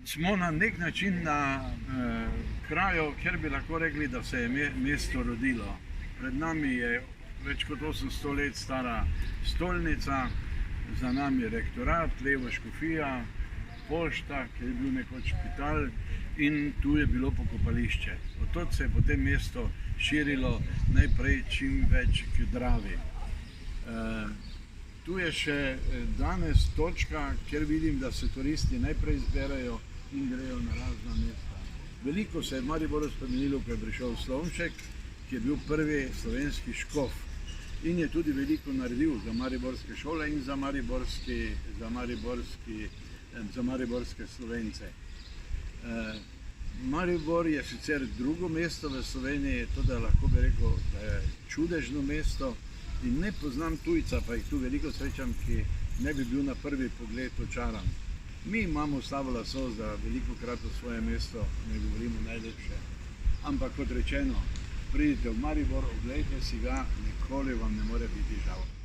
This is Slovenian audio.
smo na nek način na kraju, kjer bi lahko rekli, da se je mesto rodilo. Pred nami je več kot 800 let stara stolnica, za nami je rektorat, levo škofija, pošta, ki je bil nekoč špital, in tu je bilo pokopališče. Od tod se je potem mesto širilo najprej čim več k Dravi. Tu je še danes točka, kjer vidim, da se turisti najprej zberajo in grejo na razna mesta. Veliko se je v Mariboru spremenilo, ko je prišel Slomšek, ki je bil prvi slovenski škof in je tudi veliko naredil za mariborske šole in za mariborske Slovence. Maribor je sicer drugo mesto v Sloveniji, to da lahko bi rekel, da je čudežno mesto in ne poznam tujca, pa jih tu veliko srečam, ki ne bi bil na prvi pogled očaran. Mi imamo slabo laso za velikokrat v svoje mesto, ne govorimo najlepše, ampak kot rečeno, pridite v Maribor, oglejte si ga, nikoli vam ne more biti žal.